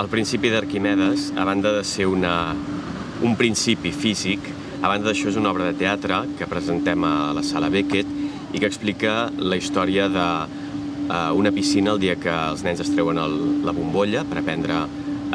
El principi d'Arquimedes, a banda de ser un principi físic, a banda d'això és una obra de teatre que presentem a la Sala Beckett i que explica la història d'una piscina el dia que els nens es treuen la bombolla per aprendre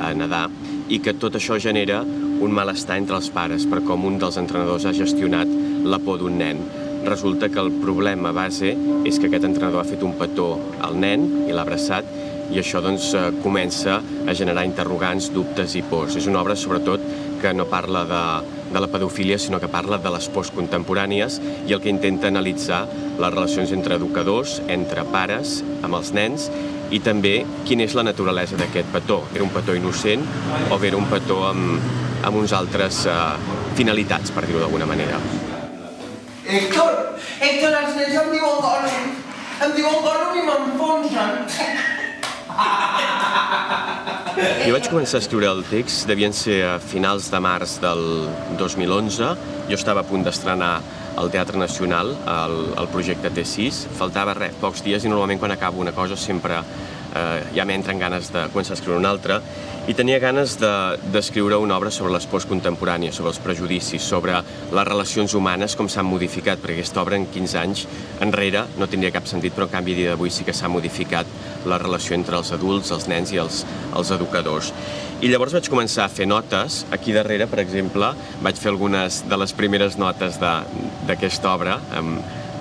a nedar i que tot això genera un malestar entre els pares per com un dels entrenadors ha gestionat la por d'un nen. Resulta que el problema base és que aquest entrenador ha fet un petó al nen i l'ha abraçat i això doncs comença a generar interrogants, dubtes i pors. És una obra sobretot que no parla de la pedofília sinó que parla de les pors contemporànies i el que intenta analitzar les relacions entre educadors, entre pares, amb els nens i també quina és la naturalesa d'aquest petó. Era un petó innocent o era un petó amb uns altres finalitats, per dir-ho d'alguna manera. Héctor, els nens em diuen Gollum i m'enfonsen. Jo vaig començar a escriure el text, devien ser a finals de març del 2011. Jo estava a punt d'estrenar al Teatre Nacional el projecte T6. Faltava pocs dies i normalment quan acabo una cosa sempre ja m'entren ganes de començar a escriure una altra i tenia ganes d'escriure una obra sobre les pors contemporànies, sobre els prejudicis, sobre les relacions humanes, com s'han modificat, perquè aquesta obra en 15 anys enrere no tindria cap sentit, però en canvi a dia d'avui sí que s'ha modificat la relació entre els adults, els nens i els educadors. I llavors vaig començar a fer notes. Aquí darrere, per exemple, vaig fer algunes de les primeres notes d'aquesta obra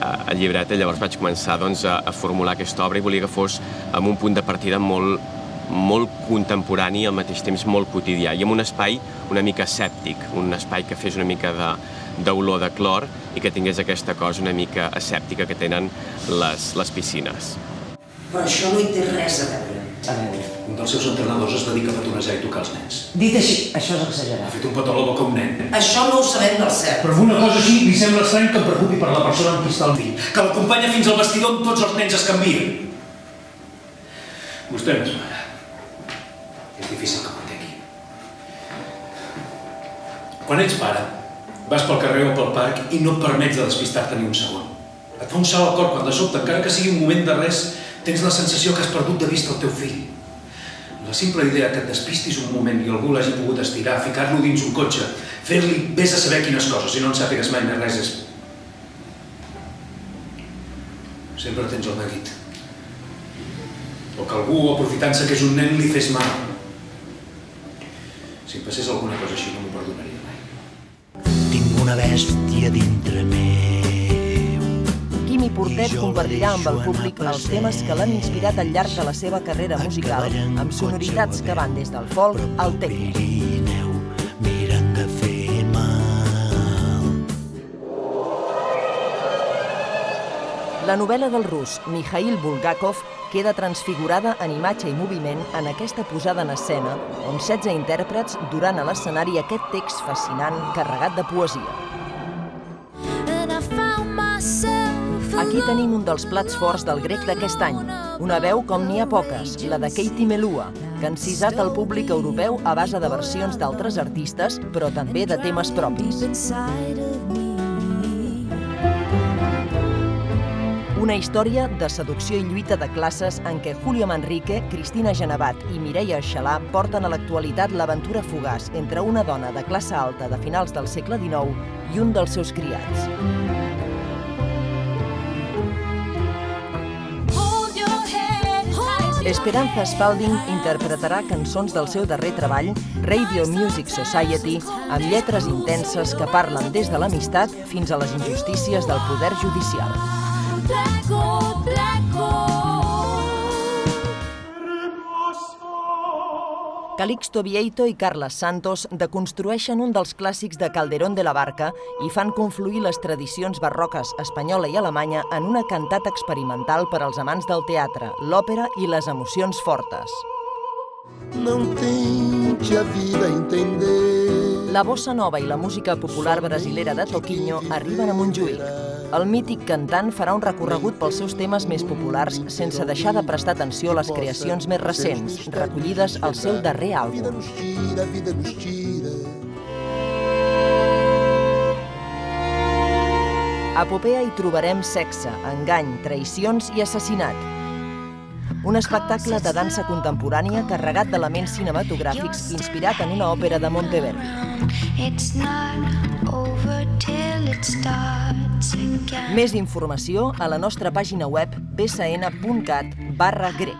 al llibret. Llavors vaig començar a formular aquesta obra i volia que fos amb un punt de partida molt contemporani i al mateix temps molt quotidià i amb un espai una mica escèptic, un espai que fes una mica d'olor de clor i que tingués aquesta cosa una mica escèptica que tenen les piscines. Però això no hi té res a veure. Un dels seus entrenadors es dedica a petonejar i tocar els nens. Dit així, això és exagerat. Ha fet un petó a la boca a un nen. Això no ho sabem del cert. Però una cosa així li sembla estrany que em preocupi per la persona amb qui està el fill, que l'acompanya fins al vestidor on tots els nens es canvien. Vostè no és mare. És difícil que m'entengui. Quan ets pare, vas pel carrer o pel parc i no et permets de despistar-te ni un segon. Et fa un salt al cor quan de sobte, encara que sigui un moment de res, tens la sensació que has perdut de vista el teu fill. La simple idea que et despistis un moment i algú l'hagi pogut estirar, ficar-lo dins un cotxe, fer-li vés a saber quines coses, i no en sàpigues mai més res és... Sempre tens el neguit. O que algú, aprofitant-se que és un nen, li fes mal. Si em passés alguna cosa així no m'ho perdonaria mai. Tinc una bèstia dintre meu. Quimi Portet compartirà amb el públic els temes que l'han inspirat al llarg de la seva carrera musical, amb sonoritats que van des del folk al techno. Mirant de fer mal. La novel·la del rus Mikhail Bulgakov queda transfigurada en imatge i moviment en aquesta posada en escena, on 16 intèrprets duran a l'escenari aquest text fascinant carregat de poesia. Aquí tenim un dels plats forts del grec d'aquest any, una veu com n'hi ha poques, la de Katie Melua, que ha encisat el públic europeu a base de versions d'altres artistes, però també de temes propis. Una història de seducció i lluita de classes en què Julio Manrique, Cristina Genevat i Mireia Xalà porten a l'actualitat l'aventura fugaç entre una dona de classe alta de finals del segle XIX i un dels seus criats. Esperanza Spalding interpretarà cançons del seu darrer treball, Radio Music Society, amb lletres intenses que parlen des de l'amistat fins a les injustícies del poder judicial. Calixto Vieito i Carles Santos deconstrueixen un dels clàssics de Calderón de la Barca i fan confluir les tradicions barroques espanyola i alemanya en una cantata experimental per als amants del teatre, l'òpera i les emocions fortes. Não tente a vida entender. La bossa nova i la música popular brasilera de Toquinho arriben a Montjuïc. El mític cantant farà un recorregut pels seus temes més populars sense deixar de prestar atenció a les creacions més recents, recollides al seu darrer àlbum. A Popea hi trobarem sexe, engany, traïcions i assassinat. un espectacle de dansa contemporània carregat d'elements cinematogràfics inspirat en una òpera de Monteverdi. Més informació a la nostra pàgina web bsn.cat/grec.